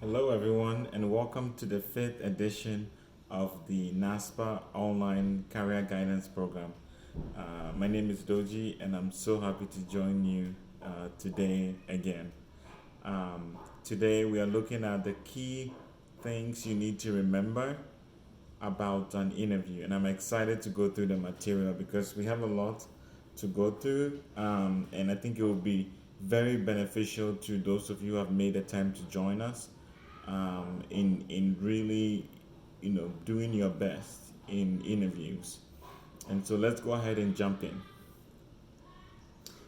Hello, everyone, and welcome to the fifth edition of the NASPA Online Career Guidance Program. My name is Doji, and I'm so happy to join you today again. Today, we are looking at the key things you need to remember about an interview, and I'm excited to go through the material because we have a lot to go through, and I think it will be very beneficial to those of you who have made the time to join us in really doing your best in interviews. And so let's go ahead and jump in.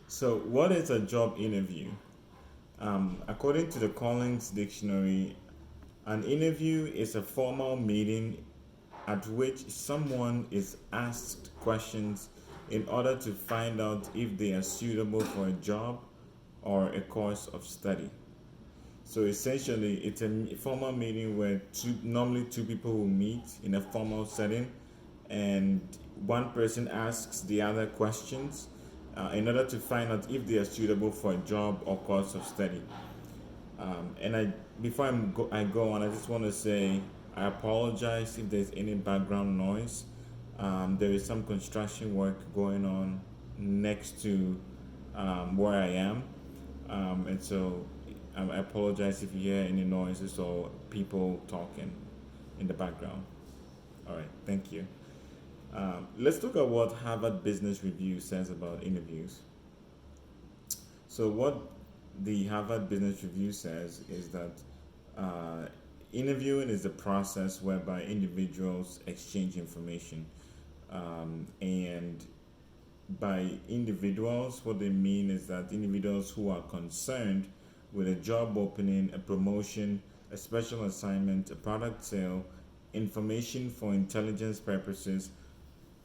So, what is a job interview? According to the Collins Dictionary, an interview is a formal meeting at which someone is asked questions in order to find out if they are suitable for a job or a course of study. So essentially, it's a formal meeting where normally two people will meet in a formal setting, and one person asks the other questions in order to find out if they are suitable for a job or course of study. And before I go on, I just want to say I apologize if there's any background noise. There is some construction work going on next to where I am, and so I apologize if you hear any noises or people talking in the background. All right, thank you. Let's look at what Harvard Business Review says about interviews. So, what the Harvard Business Review says is that interviewing is a process whereby individuals exchange information. And by individuals, what they mean is that individuals who are concerned with a job opening, a promotion, a special assignment, a product sale, information for intelligence purposes,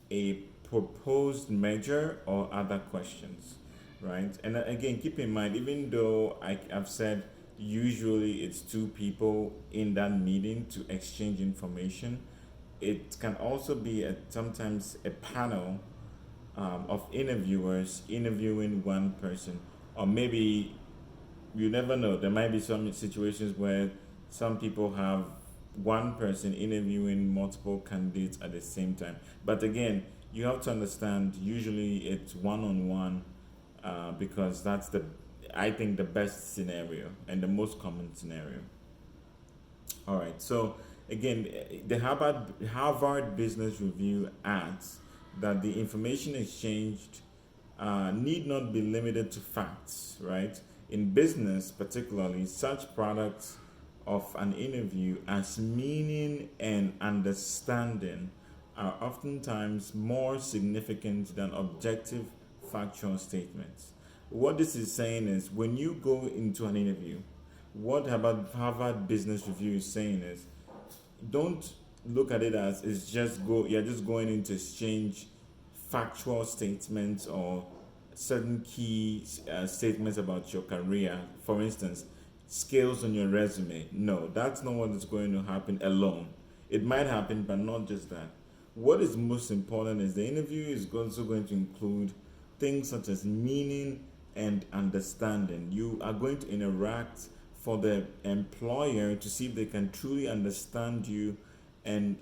a proposed measure, or other questions, right? And again, keep in mind, even though I've said usually it's two people in that meeting to exchange information, it can also be sometimes a panel of interviewers interviewing one person, or maybe you never know. There might be some situations where some people have one person interviewing multiple candidates at the same time. But again, you have to understand. Usually, it's one on one because that's I think the best scenario and the most common scenario. All right. So again, the Harvard Business Review adds that the information exchanged need not be limited to facts, right? In business, particularly, such products of an interview as meaning and understanding are oftentimes more significant than objective factual statements. What this is saying is when you go into an interview, what Harvard Business Review is saying is don't look at it as you're just going in to exchange factual statements or certain key statements about your career. For instance, skills on your resume. No, that's not what is going to happen alone. It might happen, but not just that. What is most important is the interview is also going to include things such as meaning and understanding. You are going to interact for the employer to see if they can truly understand you, and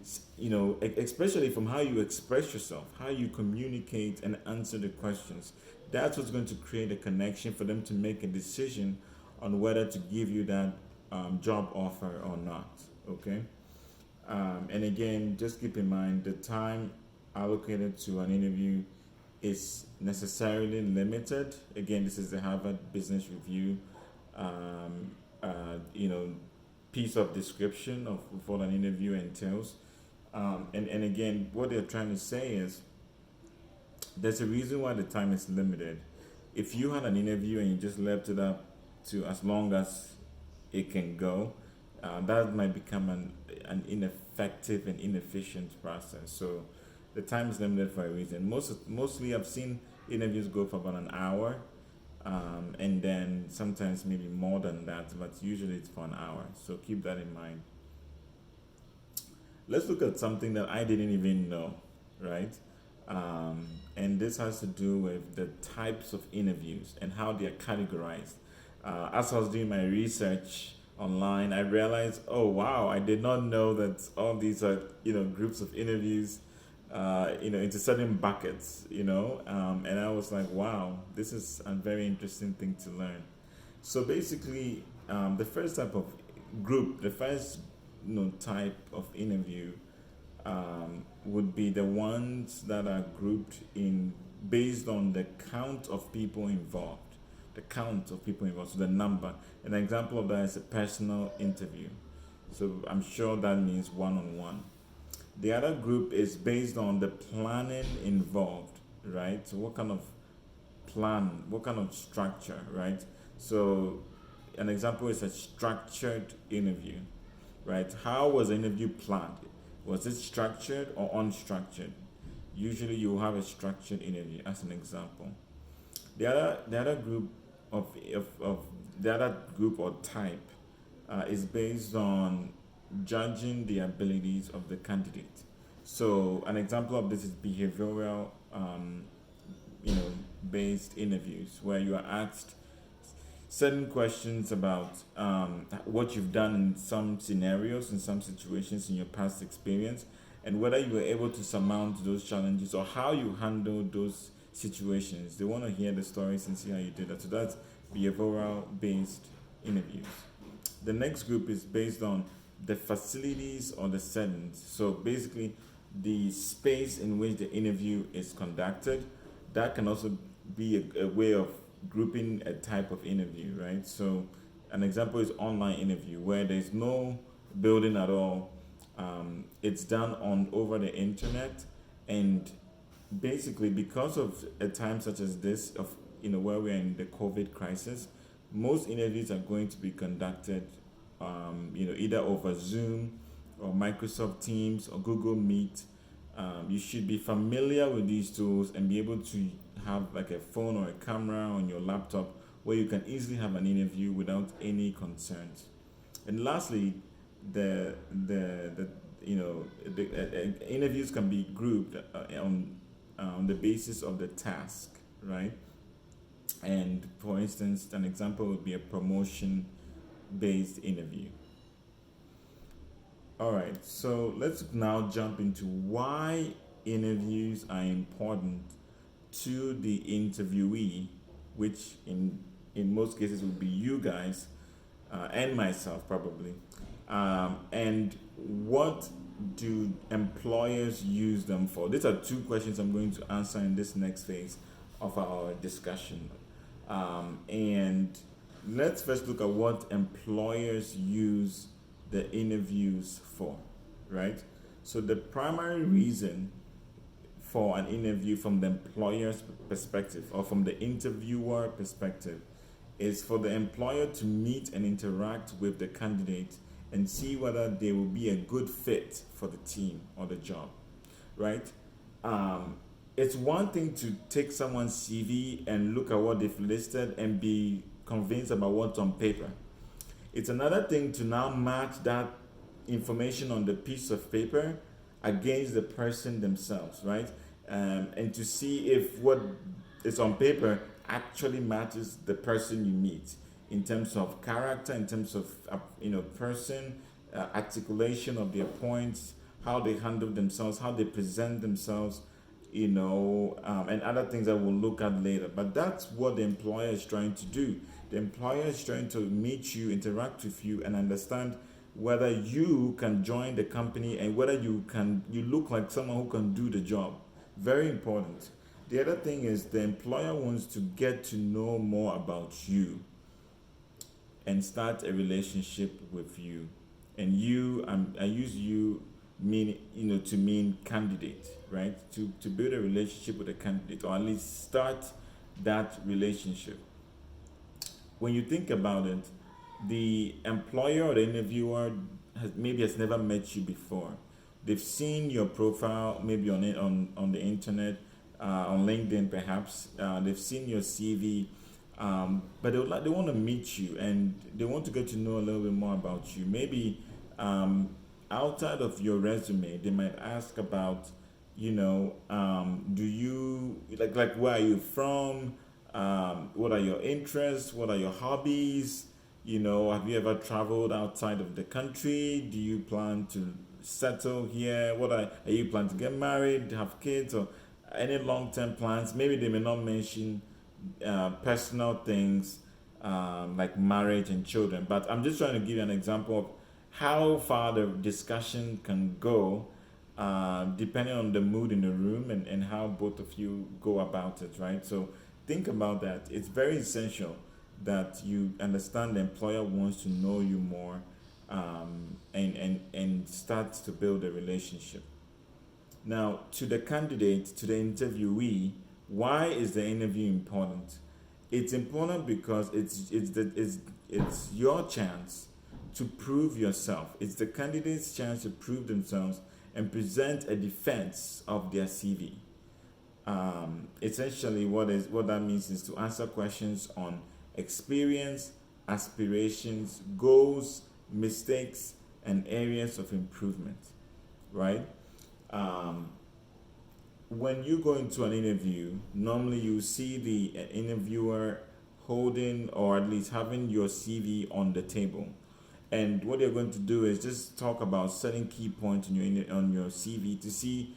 especially from how you express yourself, how you communicate and answer the questions. That's what's going to create a connection for them to make a decision on whether to give you that job offer or not. Okay. And again, just keep in mind the time allocated to an interview is necessarily limited. Again, this is the Harvard Business Review, um, you know, piece of description of what an interview entails. And again, what they're trying to say is there's a reason why the time is limited. If you had an interview and you just left it up to as long as it can go, that might become an ineffective and inefficient process. So the time is limited for a reason. Mostly, I've seen interviews go for about an hour, and then sometimes maybe more than that, but usually it's for an hour. So keep that in mind. Let's look at something that I didn't even know, right? And this has to do with the types of interviews and how they are categorized. As I was doing my research online, I realized, oh wow, I did not know that all these are, groups of interviews, into certain buckets, and I was like, wow, this is a very interesting thing to learn. So basically, the first, type of interview would be the ones that are grouped in based on the count of people involved. The count of people involved, so the number. An example of that is a personal interview. So I'm sure that means one on one. The other group is based on the planning involved, right? So what kind of plan, what kind of structure, right? So an example is a structured interview, right? How was the interview planned? Was it structured or unstructured? Usually you have a structured interview as an example. The other group of the other group or type is based on judging the abilities of the candidate. So an example of this is behavioral, you know, based interviews where you are asked certain questions about what you've done in some scenarios, in some situations in your past experience, and whether you were able to surmount those challenges or how you handle those situations. They want to hear the stories and see how you did that. So that's behavioral based interviews. The next group is based on the facilities or the settings. So basically, the space in which the interview is conducted. That can also be a way of grouping a type of interview, right? So, an example is online interview where there's no building at all. It's done on over the internet, and basically because of a time such as this, of where we're in the COVID crisis, most interviews are going to be conducted, either over Zoom or Microsoft Teams or Google Meet. You should be familiar with these tools and be able to have like a phone or a camera on your laptop where you can easily have an interview without any concerns. And lastly, the interviews can be grouped on the basis of the task, right? And for instance, an example would be a promotion based interview. All right, so let's now jump into why interviews are important to the interviewee, which in most cases would be you guys and myself probably. And what do employers use them for? These are two questions I'm going to answer in this next phase of our discussion. And let's first look at what employers use the interviews for, right? So the primary reason for an interview from the employer's perspective or from the interviewer perspective is for the employer to meet and interact with the candidate and see whether they will be a good fit for the team or the job, right? It's one thing to take someone's CV and look at what they've listed and be convinced about what's on paper. It's another thing to now match that information on the piece of paper against the person themselves, right? And to see if what is on paper actually matches the person you meet in terms of character, in terms of person, articulation of their points, how they handle themselves, how they present themselves, and other things that we'll look at later. But that's what the employer is trying to do. The employer is trying to meet you, interact with you, and understand whether you can join the company and whether you look like someone who can do the job. Very important. The other thing is the employer wants to get to know more about you and start a relationship with you. And I use you to mean candidate, right? To build a relationship with a candidate or at least start that relationship. When you think about it, the employer or the interviewer has never met you before. They've seen your profile maybe on the internet, on LinkedIn perhaps. They've seen your CV, but they want to meet you and they want to get to know a little bit more about you. Maybe outside of your resume, they might ask about, do you like where are you from? What are your interests? What are your hobbies? Have you ever traveled outside of the country? Do you plan to settle here? Are you planning to get married, have kids, or any long-term plans? Maybe they may not mention personal things like marriage and children, but I'm just trying to give you an example of how far the discussion can go depending on the mood in the room and how both of you go about it, right? So think about that. It's very essential that you understand the employer wants to know you more and start to build a relationship. Now, to the candidate, to the interviewee, why is the interview important? It's important because it's your chance to prove yourself. It's the candidate's chance to prove themselves and present a defense of their CV. Essentially, what that means is to answer questions on experience, aspirations, goals, mistakes, and areas of improvement. Right? Um, when you go into an interview, normally you see the interviewer holding or at least having your CV on the table. And what they're going to do is just talk about certain key points on your CV to see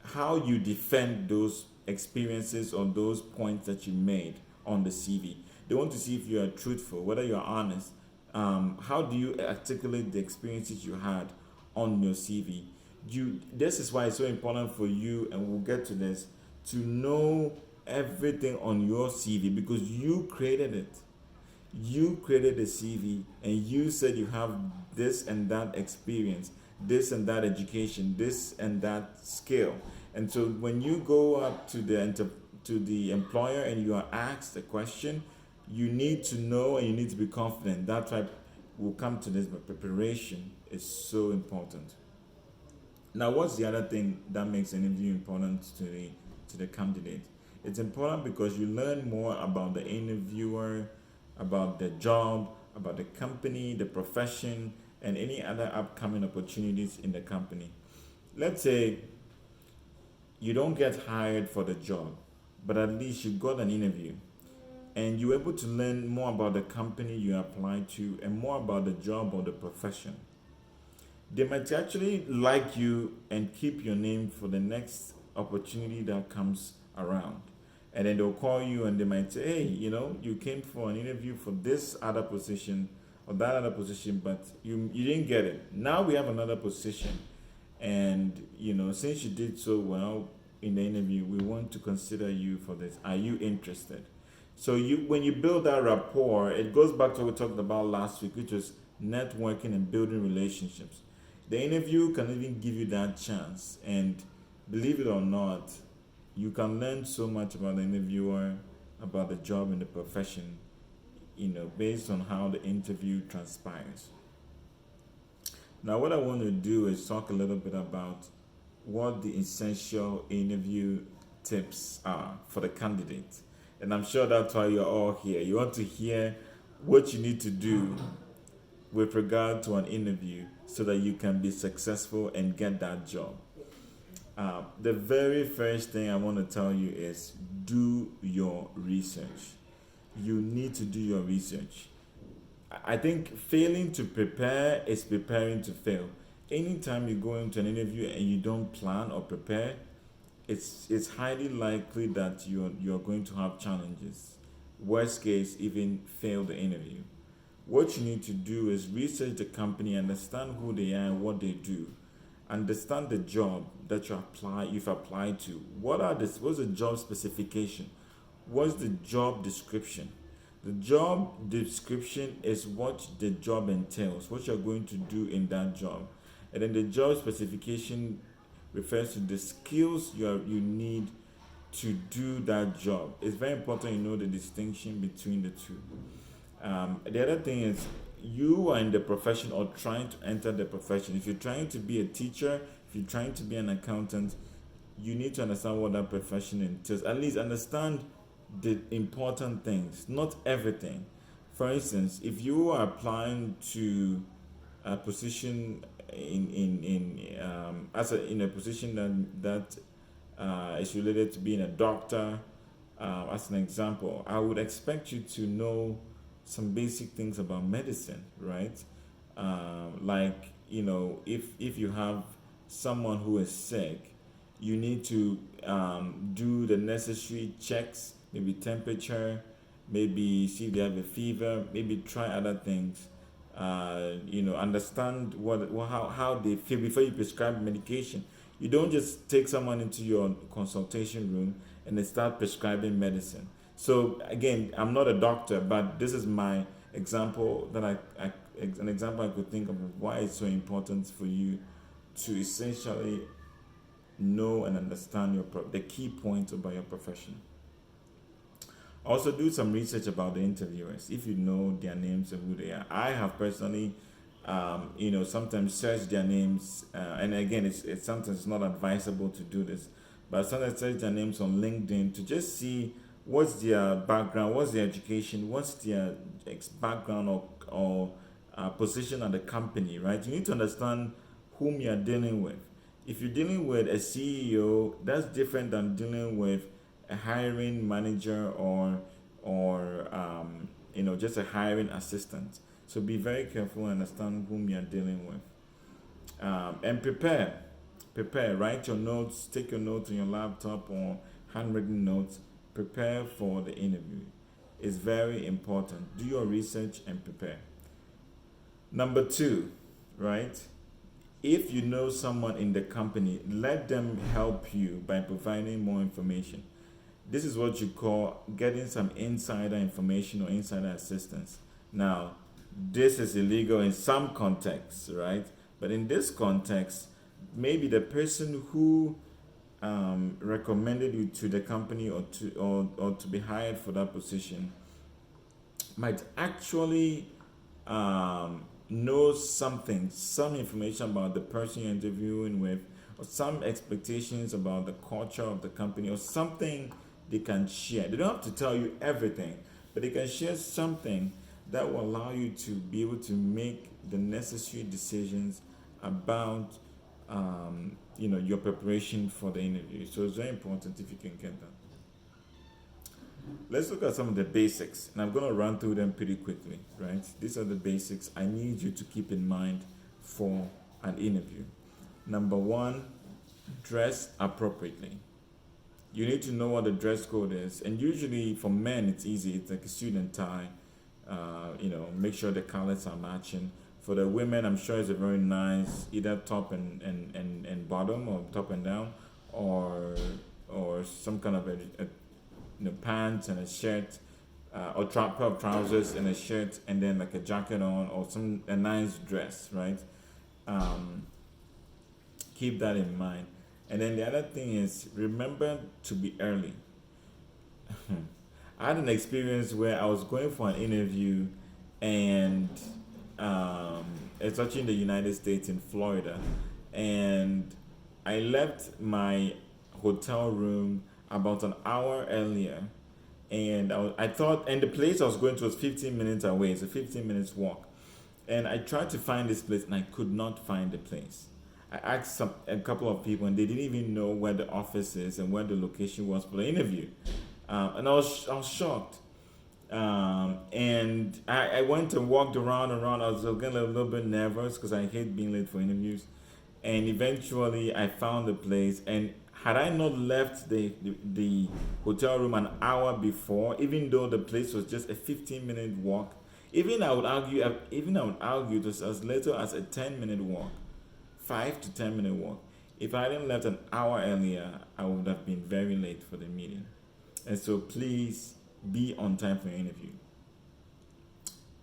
how you defend those experiences or those points that you made on the CV. They want to see if you are truthful, whether you are honest. How do you articulate the experiences you had on your CV? This is why it's so important for you, and we'll get to this, to know everything on your CV because you created it. You created a CV and you said you have this and that experience, this and that education, this and that skill. And so when you go up to the employer and you are asked a question, you need to know and you need to be confident. That's why we'll come to this, but preparation is so important. Now, what's the other thing that makes an interview important to the candidate? It's important because you learn more about the interviewer, about the job, about the company, the profession, and any other upcoming opportunities in the company. Let's say you don't get hired for the job, but at least you got an interview and you were able to learn more about the company you applied to and more about the job or the profession. They might actually like you and keep your name for the next opportunity that comes around. And then they'll call you and they might say, hey, you came for an interview for this other position or that other position, but you didn't get it. Now we have another position. And, since you did so well in the interview, we want to consider you for this. Are you interested? So when you build that rapport, it goes back to what we talked about last week, which was networking and building relationships. The interview can even give you that chance. And believe it or not, you can learn so much about the interviewer, about the job and the profession, based on how the interview transpires. Now, what I want to do is talk a little bit about what the essential interview tips are for the candidate. And I'm sure that's why you're all here. You want to hear what you need to do with regard to an interview so that you can be successful and get that job. The very first thing I want to tell you is do your research. You need to do your research. I think failing to prepare is preparing to fail. Anytime you go into an interview and you don't plan or prepare, it's highly likely that you're going to have challenges. Worst case, even fail the interview. What you need to do is research the company, understand who they are and what they do. Understand the job that you've applied to. What's the job specification? What's the job description? The job description is what the job entails, what you're going to do in that job. And then the job specification refers to the skills you need to do that job. It's very important you know the distinction between the two. The other thing is you are in the profession or trying to enter the profession. If you're trying to be a teacher, if you're trying to be an accountant, you need to understand what that profession entails. At least understand the important things, not everything. For instance, if you are applying to a position in a position that is related to being a doctor, as an example, I would expect you to know some basic things about medicine, right? Like, if you have someone who is sick, you need to do the necessary checks, maybe temperature, maybe see if they have a fever, maybe try other things. Understand how they feel before you prescribe medication. You don't just take someone into your consultation room and they start prescribing medicine. So again, I'm not a doctor, but this is my example that an example I could think of why it's so important for you to essentially know and understand the key points about your profession. Also, do some research about the interviewers if you know their names and who they are. I have personally, sometimes search their names, and again, it's sometimes not advisable to do this, but sometimes search their names on LinkedIn to just see what's their background, what's their education, what's their background or position at the company, right? You need to understand whom you are dealing with. If you're dealing with a CEO, that's different than dealing with a hiring manager or just a hiring assistant. So be very careful and understand whom you're dealing with. And prepare, write your notes, take your notes on your laptop or handwritten notes. Prepare for the interview. It's very important. Do your research and prepare. Number 2, right? If you know someone in the company, let them help you by providing more information. This is what you call getting some insider information or insider assistance. Now, this is illegal in some contexts, right? But in this context, maybe the person who recommended you to the company or to be hired for that position might actually know some information about the person you're interviewing with, or some expectations about the culture of the company, or something they can share. They don't have to tell you everything, but they can share something that will allow you to be able to make the necessary decisions about your preparation for the interview. So it's very important if you can get that. Let's look at some of the basics, and I'm going to run through them pretty quickly, right? These are the basics I need you to keep in mind for an interview. Number 1, dress appropriately. You need to know what the dress code is, and usually for men it's easy. It's like a suit and tie. Make sure the colors are matching. For the women, I'm sure it's a very nice either top and bottom, or top and down, or some kind of pants and a shirt, or pair of trousers and a shirt, and then like a jacket on, or a nice dress, right? Keep that in mind. And then the other thing is, remember to be early. I had an experience where I was going for an interview, and it's actually in the United States, in Florida, and I left my hotel room about an hour earlier, and I thought, and the place I was going to was 15 minutes away. It's a 15 minutes walk, and I tried to find this place, and I could not find the place. I asked a couple of people, and they didn't even know where the office is and where the location was for the interview, and I was shocked. And I went and walked around. I was getting a little bit nervous because I hate being late for interviews, and eventually I found the place. And had I not left the hotel room an hour before, even though the place was just a 15-minute walk, even I would argue it was as little as a 10-minute walk, 5 to 10-minute walk. If I hadn't left an hour earlier, I would have been very late for the meeting. And so please be on time for your interview.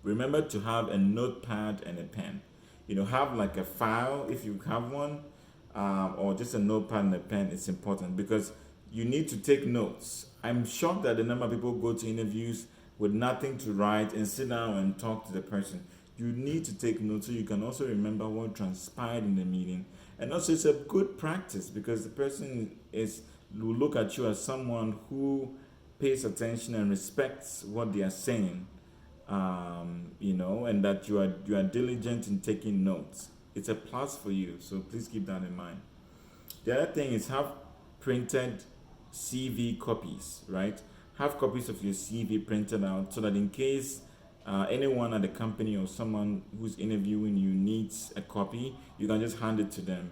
Remember to have a notepad and a pen. Have like a file if you have one, or just a notepad and a pen. It's important because you need to take notes. I'm shocked that the number of people go to interviews with nothing to write and sit down and talk to the person. You need to take notes so you can also remember what transpired in the meeting. And also, it's a good practice because the person will look at you as someone who pays attention and respects what they are saying, and that you are diligent in taking notes. It's a plus for you, so please keep that in mind. The other thing is, have printed CV copies, right? Have copies of your CV printed out so that in case anyone at the company or someone who's interviewing you needs a copy, you can just hand it to them.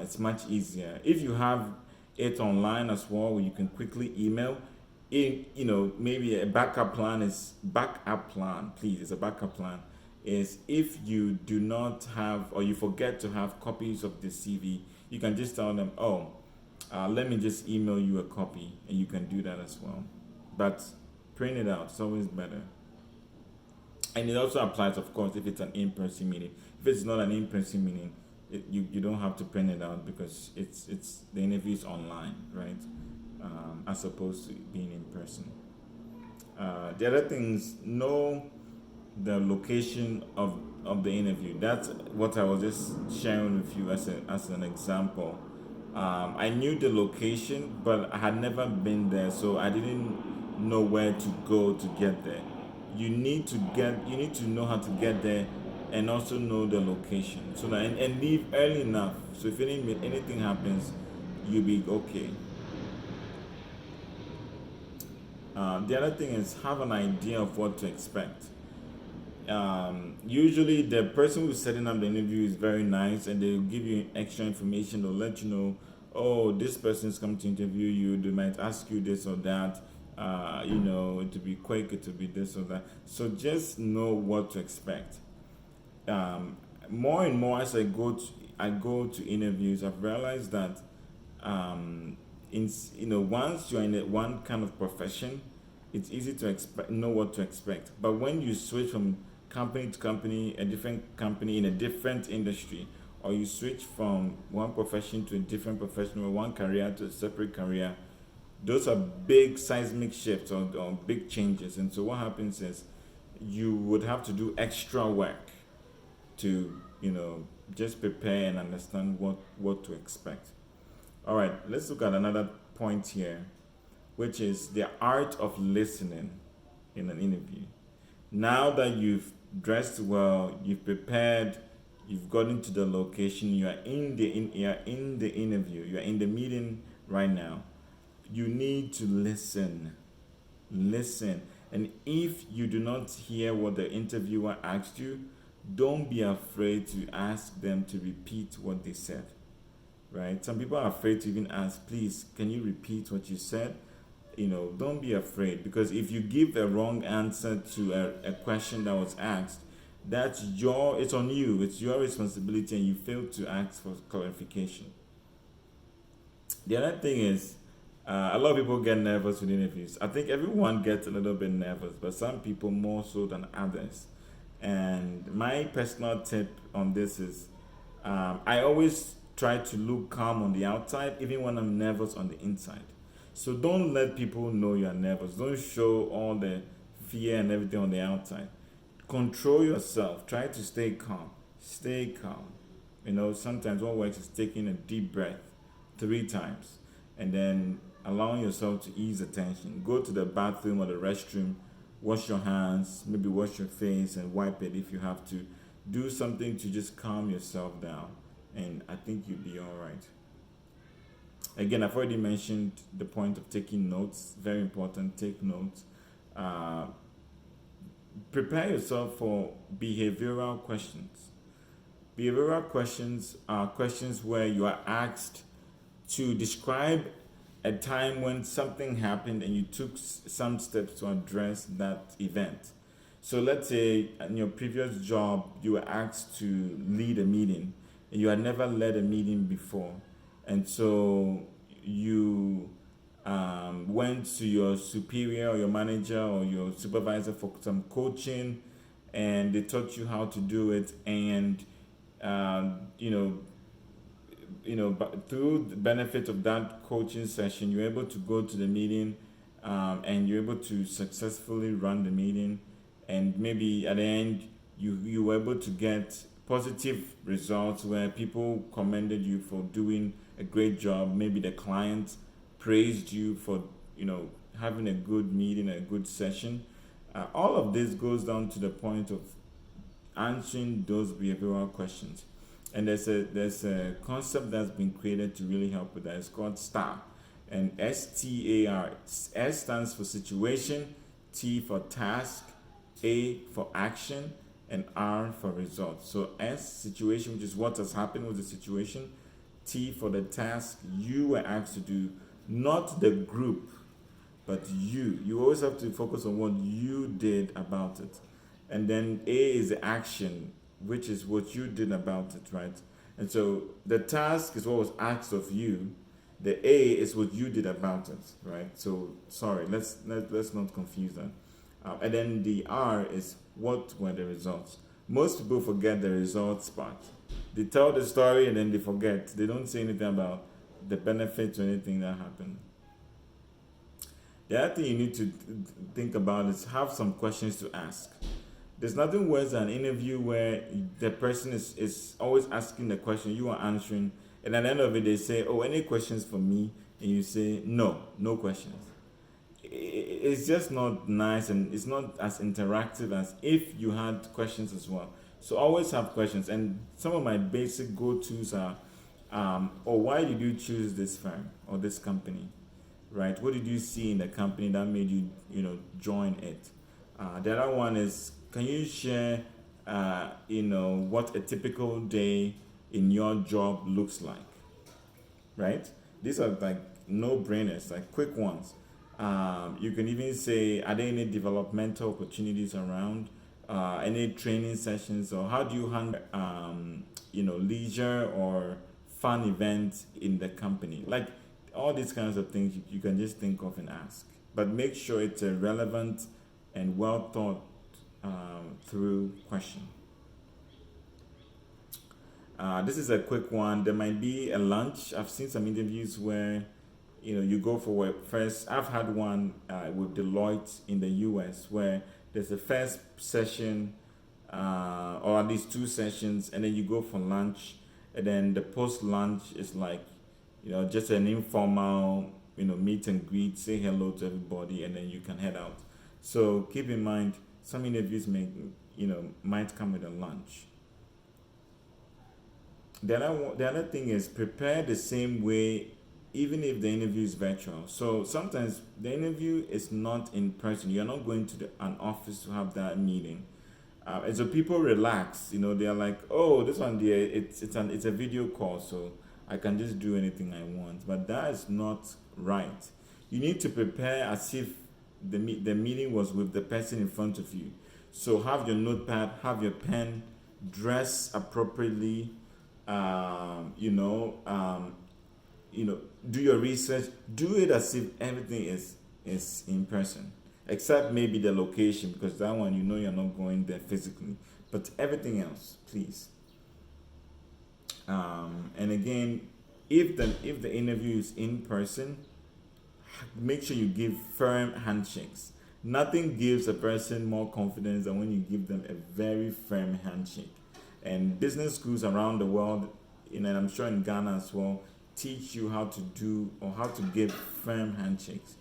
It's much easier. If you have it online as well, where you can quickly email. Maybe a backup plan. Please, it's a backup plan. Is if you do not have or you forget to have copies of the CV, you can just tell them, oh, let me just email you a copy, and you can do that as well. But print it out. It's always better. And it also applies, of course, if it's an in-person meeting. If it's not an in-person meeting, you don't have to print it out because it's the interview is online, right? As opposed to being in person. The other thing is know the location of the interview. That's what I was just sharing with you as an example. I knew the location, but I had never been there, so I didn't know where to go to get there. You need to know how to get there and also know the location. So that and leave early enough. So if anything happens, you'll be okay. The other thing is have an idea of what to expect. Usually the person who's setting up the interview is very nice and they'll give you extra information. They'll let you know, oh, this person's coming to interview you. They might ask you this or that. To be quick, it to be this or that. So just know what to expect. More and more as I go to interviews, I've realized that once you're in one kind of profession, it's easy to know what to expect. But when you switch from company to company, a different company in a different industry, or you switch from one profession to a different profession or one career to a separate career, those are big seismic shifts or big changes. And so what happens is you would have to do extra work to just prepare and understand what to expect. All right, let's look at another point here, which is the art of listening in an interview. Now that you've dressed well, you've prepared, you've gotten to the location, you're in the interview, you're in the meeting right now. You need to listen. And if you do not hear what the interviewer asked you, don't be afraid to ask them to repeat what they said. Right? Some people are afraid to even ask, please, can you repeat what you said? Don't be afraid, because if you give a wrong answer to a question that was asked, it's on you. It's your responsibility, and you failed to ask for clarification. The other thing is, a lot of people get nervous with interviews. I think everyone gets a little bit nervous, but some people more so than others. And my personal tip on this is, I always try to look calm on the outside, even when I'm nervous on the inside. So don't let people know you're nervous. Don't show all the fear and everything on the outside. Control yourself. Try to stay calm. Stay calm. Sometimes what works is taking a deep breath 3 times and then allowing yourself to ease the tension. Go to the bathroom or the restroom, wash your hands, maybe wash your face and wipe it if you have to. Do something to just calm yourself down, and I think you'll be all right. Again, I've already mentioned the point of taking notes. Very important, take notes. Prepare yourself for behavioral questions. Behavioral questions are questions where you are asked to describe a time when something happened and you took some steps to address that event. So let's say in your previous job, you were asked to lead a meeting and you had never led a meeting before. And so you went to your superior or your manager or your supervisor for some coaching, and they taught you how to do it. And, but through the benefit of that coaching session, you're able to go to the meeting and you're able to successfully run the meeting. And maybe at the end, you were able to get positive results where people commended you for doing a great job. Maybe the client praised you for having a good meeting, a good session. All of this goes down to the point of answering those behavioral questions. And there's a concept that's been created to really help with that. It's called STAR, and STAR. S stands for situation, T for task, A for action, and R for results. So S, situation, which is what has happened with the situation. T for the task you were asked to do, not the group, but you. You always have to focus on what you did about it. And then A is the action, which is what you did about it, right? And so the task is what was asked of you. The A is what you did about it, right? So sorry, let's not confuse that. And then the R is what were the results. Most people forget the results part. They tell the story and then they forget. They don't say anything about the benefits or anything that happened. The other thing you need to think about is have some questions to ask. There's nothing worse than an interview where the person is always asking the question, you are answering, and at the end of it they say, oh, any questions for me? And you say, no questions. It's just not nice, and it's not as interactive as if you had questions as well. So always have questions. And some of my basic go-tos are, why did you choose this firm or this company? Right? What did you see in the company that made you, join it? The other one is, can you share, what a typical day in your job looks like? Right? These are like no-brainers, like quick ones. You can even say, are there any developmental opportunities around? Any training sessions, or how do you handle, leisure or fun events in the company? Like all these kinds of things you can just think of and ask. But make sure it's a relevant and well thought through question. This is a quick one. There might be a lunch. I've seen some interviews where you go for work first. I've had one with Deloitte in the US where there's a first session, or at least two sessions, and then you go for lunch, and then the post lunch is like, just an informal, meet and greet, say hello to everybody, and then you can head out. So keep in mind, some interviews might come with a lunch. The other thing is prepare the same way, even if the interview is virtual. So sometimes the interview is not in person. You're not going to an office to have that meeting. And so people relax. They are like, oh, this one there, it's a video call, so I can just do anything I want. But that is not right. You need to prepare as if the meeting was with the person in front of you. So have your notepad, have your pen, dress appropriately. Do your research. Do it as if everything is in person, except maybe the location, because that one you're not going there physically. But everything else, please. And again, if the interview is in person, make sure you give firm handshakes. Nothing gives a person more confidence than when you give them a very firm handshake. And business schools around the world, and I'm sure in Ghana as well, teach you how to do or how to give firm handshakes.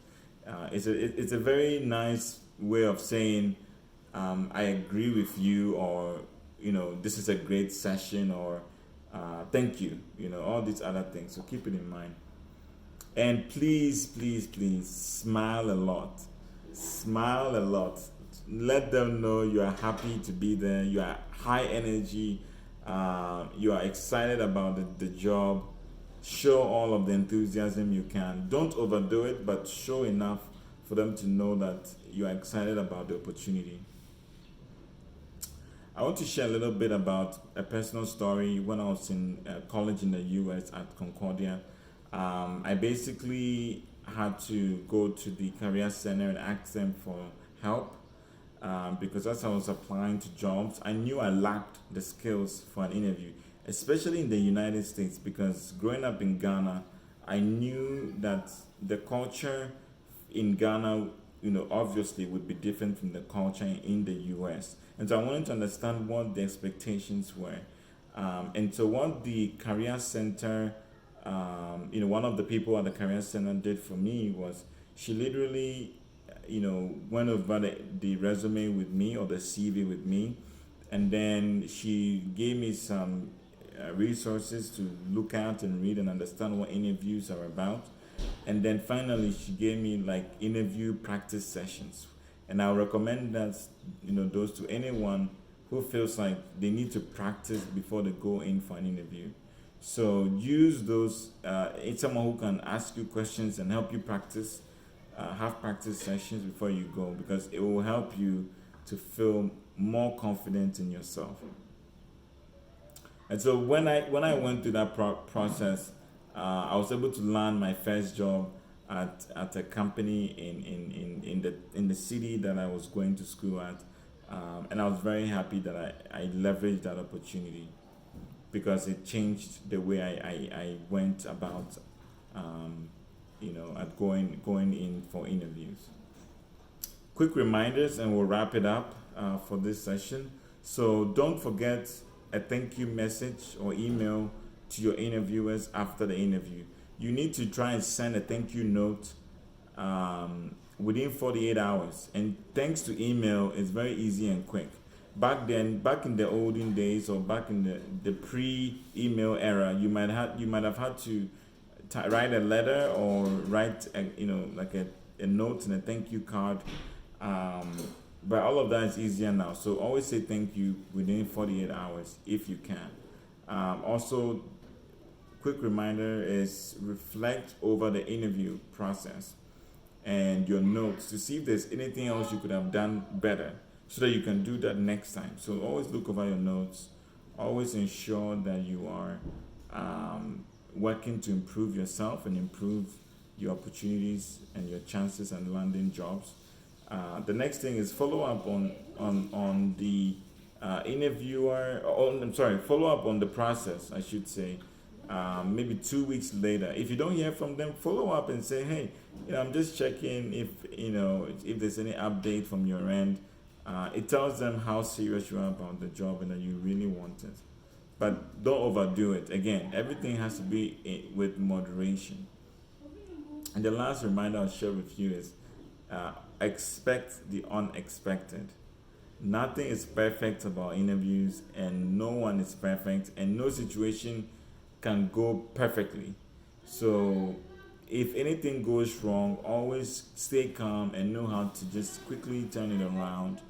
It's a very nice way of saying, I agree with you, or this is a great session, or thank you, all these other things. So keep it in mind. And please, please, please smile a lot. Smile a lot. Let them know you are happy to be there. You are high energy. You are excited about the job. Show all of the enthusiasm you can. Don't overdo it, but show enough for them to know that you are excited about the opportunity. I want to share a little bit about a personal story. When I was in college in the US at Concordia, I basically had to go to the career center and ask them for help, because as I was applying to jobs, I knew I lacked the skills for an interview, especially in the United States, because growing up in Ghana, I knew that the culture in Ghana, obviously would be different from the culture in the US. And so I wanted to understand what the expectations were. And so what the career center, one of the people at the career center did for me was she literally, went over the resume with me, or the CV with me, and then she gave me some resources to look at and read and understand what interviews are about. And then finally, she gave me like interview practice sessions. And I recommend that, those to anyone who feels like they need to practice before they go in for an interview. So use those. It's someone who can ask you questions and help you practice. Have practice sessions before you go, because it will help you to feel more confident in yourself. And so when I went through that process, I was able to land my first job at a company in the city that I was going to school at, and I was very happy that I leveraged that opportunity, because it changed the way I went about, at going in for interviews. Quick reminders, and we'll wrap it up for this session. So don't forget a thank you message or email to your interviewers after the interview. You need to try and send a thank you note within 48 hours. And thanks to email, it's very easy and quick. Back in the olden days, or back in the pre-email era, you might have had to write a letter, or write a note and a thank you card. But all of that is easier now. So always say thank you within 48 hours if you can. Also, quick reminder is reflect over the interview process and your notes to see if there's anything else you could have done better, so that you can do that next time. So always look over your notes. Always ensure that you are working to improve yourself and improve your opportunities and your chances and landing jobs. The next thing is follow up on the interviewer. Follow up on the process, I should say. Maybe 2 weeks later, if you don't hear from them, follow up and say, hey, I'm just checking if there's any update from your end. It tells them how serious you are about the job and that you really want it. But don't overdo it. Again, everything has to be with moderation. And the last reminder I'll share with you is expect the unexpected. Nothing is perfect about interviews, and no one is perfect, and no situation can go perfectly. So if anything goes wrong, always stay calm and know how to just quickly turn it around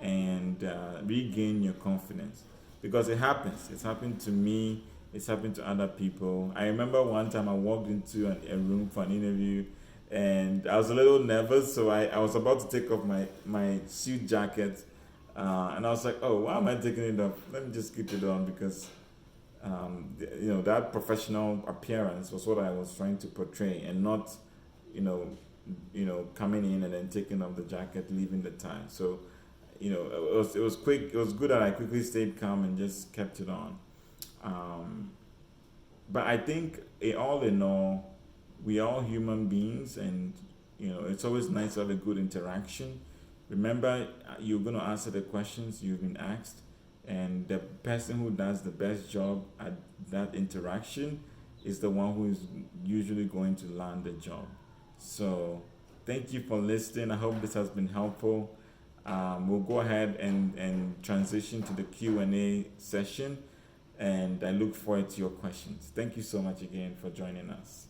and regain your confidence, because it happens. It's happened to me. It's happened to other people. I remember one time I walked into a room for an interview, and I was a little nervous, so I was about to take off my suit jacket, and I was like, oh, why am I taking it off? Let me just keep it on, because that professional appearance was what I was trying to portray, and not coming in and then taking off the jacket, leaving the tie. So it was quick. It was good that I quickly stayed calm and just kept it on. But I think all in all, we are all human beings, and it's always nice to have a good interaction. Remember, you're going to answer the questions you've been asked, and the person who does the best job at that interaction is the one who is usually going to land the job. So thank you for listening. I hope this has been helpful. We'll go ahead and transition to the Q&A session, and I look forward to your questions. Thank you so much again for joining us.